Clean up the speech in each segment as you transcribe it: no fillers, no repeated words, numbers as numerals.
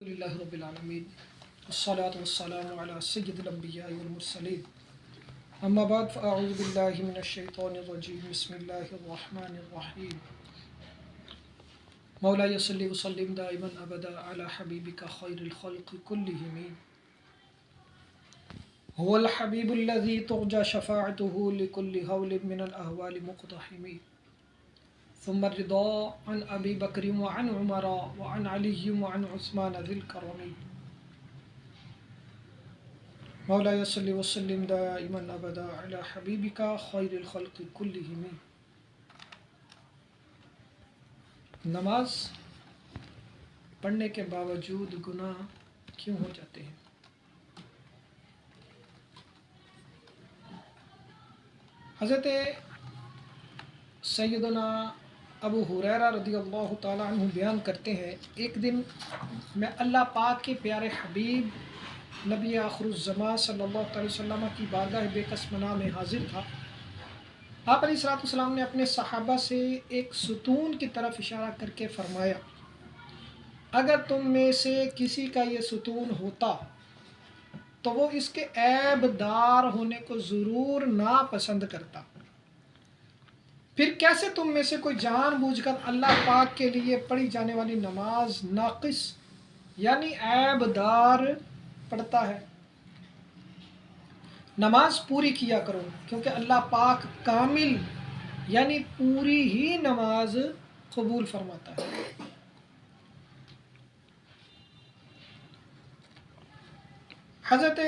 للہ رب العالمین والصلاة والسلام علی سید الانبیاء والمرسلین اما بعد فاعوذ باللہ من الشیطان الرجیم بسم اللہ الرحمن الرحیم مولاي صلی وسلم دائما ابدا علی حبیبک خیر الخلق کلہم هو الحبیب الذی ترجى شفاعته لكل هول من الاهوال مقتحم ثم الرضا عن ابی بکر وعن عمر وعن علی وعن عثمان ذی الکرم مولاي صلی وسلم دائما ابدا علی حبیبک خیر الخلق کلہم۔ نماز پڑھنے کے باوجود گناہ کیوں ہو جاتے ہیں؟ حضرت سیدنا ابو ہریرہ رضی اللہ تعالیٰ عنہ بیان کرتے ہیں، ایک دن میں اللہ پاک کے پیارے حبیب نبی آخر الزمان صلی اللہ علیہ وسلم کی بارگاہ بے کس پناہ میں حاضر تھا۔ آپ علیہ الصلوۃ والسلام نے اپنے صحابہ سے ایک ستون کی طرف اشارہ کر کے فرمایا، اگر تم میں سے کسی کا یہ ستون ہوتا تو وہ اس کے عیب دار ہونے کو ضرور ناپسند کرتا، پھر کیسے تم میں سے کوئی جان بوجھ کر اللہ پاک کے لیے پڑھی جانے والی نماز ناقص یعنی عیب دار پڑھتا ہے؟ نماز پوری کیا کرو، کیونکہ اللہ پاک کامل یعنی پوری ہی نماز قبول فرماتا ہے۔ حضرت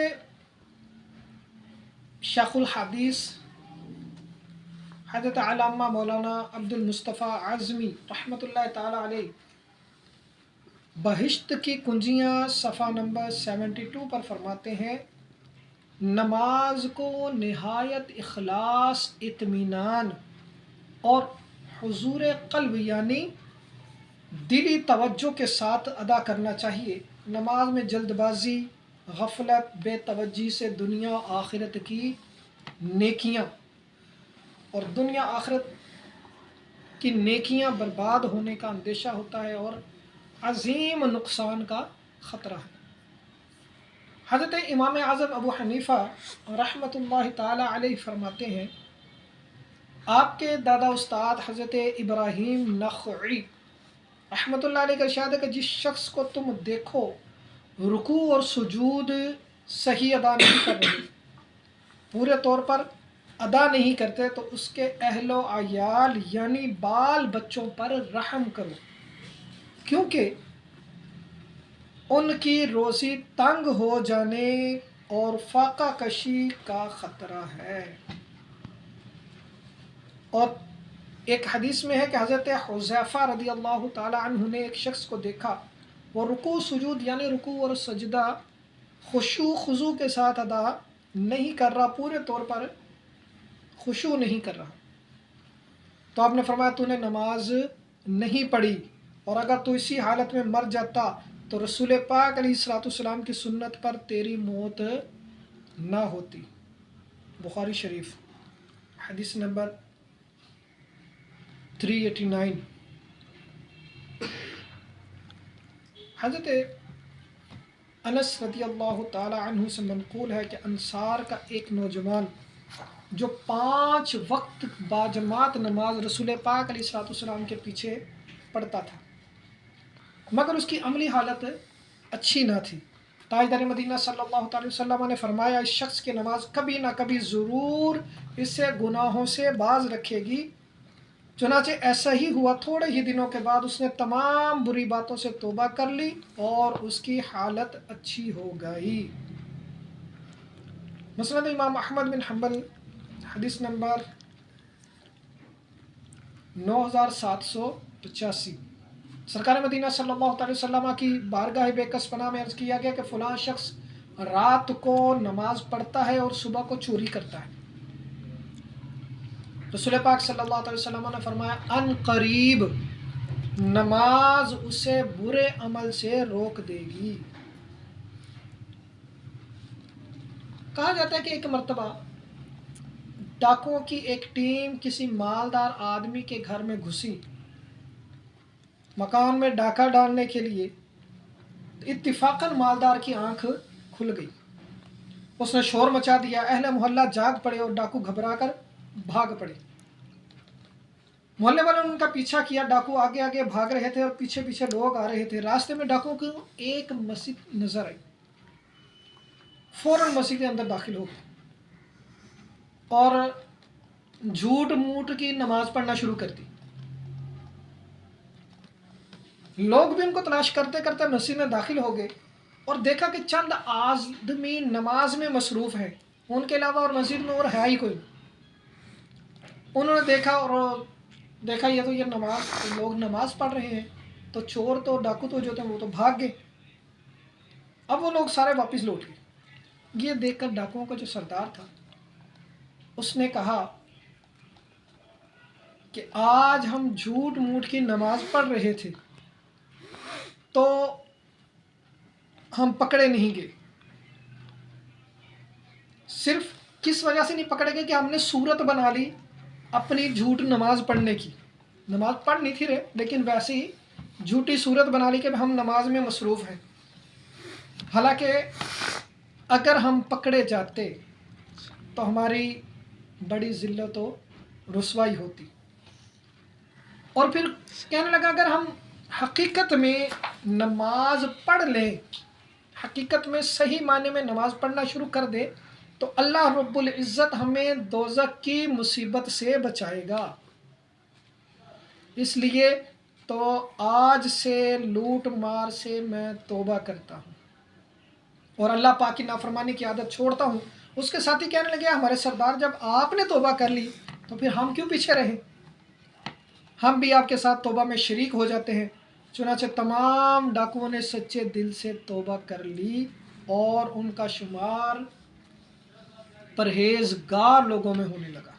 شیخ الحدیث حضرت علامہ مولانا عبد المصطفیٰ اعظمی رحمۃ اللہ تعالی علیہ بہشت کی کنجیاں صفحہ نمبر 72 پر فرماتے ہیں، نماز کو نہایت اخلاص، اطمینان اور حضور قلب یعنی دلی توجہ کے ساتھ ادا کرنا چاہیے۔ نماز میں جلد بازی، غفلت، بے توجہی سے دنیا آخرت کی نیکیاں اور دنیا آخرت کی نیکیاں برباد ہونے کا اندیشہ ہوتا ہے اور عظیم نقصان کا خطرہ ہے۔ حضرت امام اعظم ابو حنیفہ رحمۃ اللہ تعالی علیہ فرماتے ہیں، آپ کے دادا استاد حضرت ابراہیم نخعی رحمۃ اللہ علیہ کا ارشاد ہے کہ جس شخص کو تم دیکھو رکوع اور سجود صحیح ادا نہیں کر رہے، پورے طور پر ادا نہیں کرتے، تو اس کے اہل و عیال یعنی بال بچوں پر رحم کرو، کیونکہ ان کی روزی تنگ ہو جانے اور فاقہ کشی کا خطرہ ہے۔ اور ایک حدیث میں ہے کہ حضرت حذیفہ رضی اللہ تعالی عنہ نے ایک شخص کو دیکھا، وہ رکوع سجود یعنی رکوع اور سجدہ خشوع خضوع کے ساتھ ادا نہیں کر رہا، پورے طور پر خشوع نہیں کر رہا، تو آپ نے فرمایا تو نے نماز نہیں پڑھی، اور اگر تو اسی حالت میں مر جاتا تو رسول پاک علیہ الصلوۃ والسلام کی سنت پر تیری موت نہ ہوتی۔ بخاری شریف حدیث نمبر 389۔ حضرت انس رضی اللہ تعالی عنہ سے منقول ہے کہ انصار کا ایک نوجوان جو 5 وقت باجماعت نماز رسول پاک علیہ الصلوۃ والسلام کے پیچھے پڑھتا تھا، مگر اس کی عملی حالت اچھی نہ تھی۔ تاجدار مدینہ صلی اللہ علیہ وسلم نے فرمایا، اس شخص کی نماز کبھی نہ کبھی ضرور اسے گناہوں سے باز رکھے گی۔ چنانچہ ایسا ہی ہوا، تھوڑے ہی دنوں کے بعد اس نے تمام بری باتوں سے توبہ کر لی اور اس کی حالت اچھی ہو گئی۔ مسند امام احمد بن حنبل حدیث نمبر 9785۔ سرکار مدینہ صلی اللہ علیہ وسلم کی بارگاہ بے کس پناہ میں عرض کیا گیا کہ فلاں شخص رات کو نماز پڑھتا ہے اور صبح کو چوری کرتا ہے۔ رسول پاک صلی اللہ علیہ وسلم نے فرمایا، ان قریب نماز اسے برے عمل سے روک دے گی۔ کہا جاتا ہے کہ ایک مرتبہ ڈاکوؤں کی ایک ٹیم کسی مالدار آدمی کے گھر میں گھسی، مکان میں ڈاکہ ڈالنے کے لیے، اتفاقاً مالدار کی آنکھ کھل گئی، اس نے شور مچا دیا، اہل محلہ جاگ پڑے اور ڈاکو گھبرا کر بھاگ پڑے۔ محلے والوں نے ان کا پیچھا کیا، ڈاکو آگے آگے بھاگ رہے تھے اور پیچھے پیچھے لوگ آ رہے تھے۔ راستے میں ڈاکو کو ایک مسجد نظر آئی، فوراً مسجد کے اندر داخل ہو گئے اور جھوٹ موٹ کی نماز پڑھنا شروع کر دی۔ لوگ بھی ان کو تلاش کرتے کرتے مسجد میں داخل ہو گئے اور دیکھا کہ چند آدمی نماز میں مصروف ہیں، ان کے علاوہ اور مسجد میں اور ہے ہی کوئی۔ انہوں نے دیکھا یہ لوگ نماز پڑھ رہے ہیں، تو چور تو ڈاکو تو جو تھے وہ تو بھاگ گئے۔ اب وہ لوگ سارے واپس لوٹ گئے۔ یہ دیکھ کر ڈاکوؤں کا جو سردار تھا اس نے کہا کہ آج ہم جھوٹ موٹ کی نماز پڑھ رہے تھے تو ہم پکڑے نہیں گئے۔ صرف کس وجہ سے نہیں پکڑے گئے کہ ہم نے صورت بنا لی اپنی جھوٹ نماز پڑھنے کی، نماز پڑھ نہیں تھی رہے لیکن ویسے ہی جھوٹی صورت بنا لی کہ ہم نماز میں مصروف ہیں، حالانکہ اگر ہم پکڑے جاتے تو ہماری بڑی ذلت و رسوائی ہوتی۔ اور پھر کہنے لگا اگر ہم حقیقت میں نماز پڑھ لیں، حقیقت میں صحیح معنی میں نماز پڑھنا شروع کر دے تو اللہ رب العزت ہمیں دوزخ کی مصیبت سے بچائے گا۔ اس لیے تو آج سے لوٹ مار سے میں توبہ کرتا ہوں اور اللہ پاک کی نافرمانی کی عادت چھوڑتا ہوں۔ اس کے ساتھ ہی کہنے لگے ہمارے سردار جب آپ نے توبہ کر لی تو پھر ہم کیوں پیچھے رہیں، ہم بھی آپ کے ساتھ توبہ میں شریک ہو جاتے ہیں۔ چنانچہ تمام ڈاکوؤں نے سچے دل سے توبہ کر لی اور ان کا شمار پرہیزگار لوگوں میں ہونے لگا۔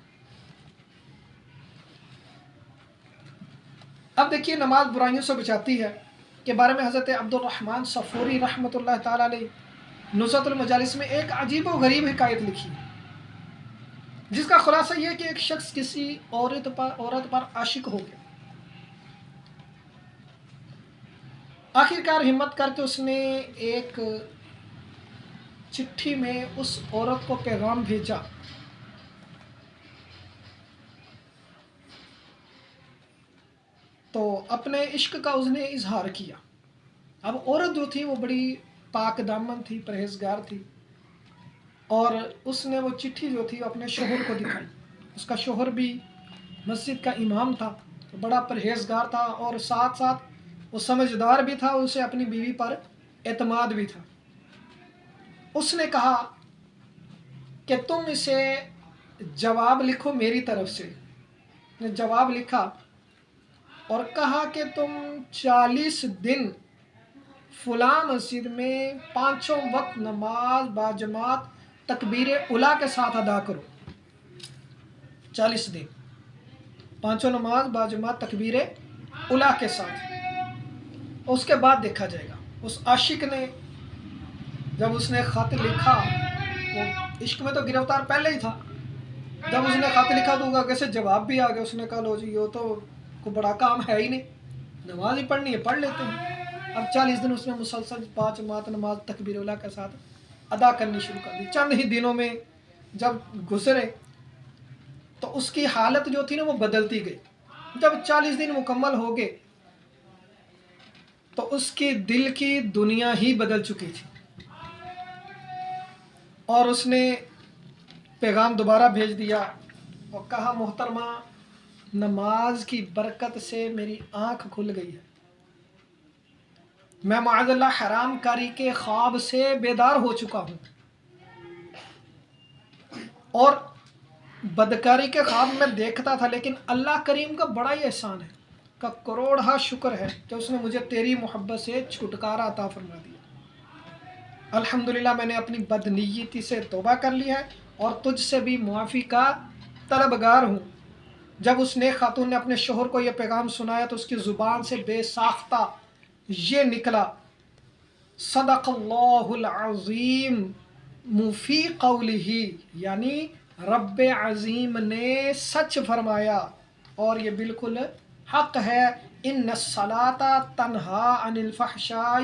اب دیکھیے نماز برائیوں سے بچاتی ہے کے بارے میں حضرت عبد الرحمن صفوری رحمۃ اللہ تعالیٰ علیہ نزہۃ المجالس میں ایک عجیب و غریب حکایت لکھی ہے، جس کا خلاصہ یہ ہے کہ ایک شخص کسی عورت پر عاشق ہو گیا۔ آخرکار ہمت کر کے اس نے ایک چٹھی میں اس عورت کو پیغام بھیجا تو اپنے عشق کا اس نے اظہار کیا۔ اب عورت جو تھی وہ بڑی پاک دامن تھی، پرہیزگار تھی، اور اس نے وہ چٹھی جو تھی اپنے شوہر کو دکھائی۔ اس کا شوہر بھی مسجد کا امام تھا، بڑا پرہیزگار تھا اور ساتھ ساتھ وہ سمجھدار بھی تھا، اسے اپنی بیوی پر اعتماد بھی تھا۔ اس نے کہا کہ تم اسے جواب لکھو میری طرف سے۔ نے جواب لکھا اور کہا کہ تم 40 دن فلاں مسجد میں 5 وقت نماز باجماعت تکبیر اولیٰ کے ساتھ ادا کرو۔ 40 دن 5 نماز باجماعت تکبیر اولیٰ کے ساتھ، اس کے بعد دیکھا جائے گا۔ اس عاشق نے جب اس نے خط لکھا، وہ عشق میں تو گرفتار پہلے ہی تھا، جب اس نے خط لکھا تو آگے سے جواب بھی آ گیا۔ اس نے کہا لو جی یہ تو کوئی بڑا کام ہے ہی نہیں، نماز ہی پڑھنی ہے پڑھ لیتے ہیں۔ اب 40 دن اس نے مسلسل 5 جماعت نماز تکبیر اولیٰ کے ساتھ ادا کرنی شروع کر دی۔ چند ہی دنوں میں جب گزرے تو اس کی حالت جو تھی نا وہ بدلتی گئی۔ جب 40 دن مکمل ہو گئے تو اس کی دل کی دنیا ہی بدل چکی تھی، اور اس نے پیغام دوبارہ بھیج دیا اور کہا محترمہ نماز کی برکت سے میری آنکھ کھل گئی ہے، میں معاذ اللہ حرام کاری کے خواب سے بیدار ہو چکا ہوں، اور بدکاری کے خواب میں دیکھتا تھا، لیکن اللہ کریم کا بڑا ہی احسان ہے، کا کروڑہا شکر ہے کہ اس نے مجھے تیری محبت سے چھٹکارا عطا فرما دیا۔ الحمدللہ میں نے اپنی بدنیتی سے توبہ کر لی ہے اور تجھ سے بھی معافی کا طلبگار ہوں۔ جب اس نیک خاتون نے اپنے شوہر کو یہ پیغام سنایا تو اس کی زبان سے بے ساختہ یہ نکلا، صدق اللہ العظیم مفی قولہ، یعنی رب عظیم نے سچ فرمایا اور یہ بالکل حق ہے، ان الصلاۃ تنہا عن الفحشاء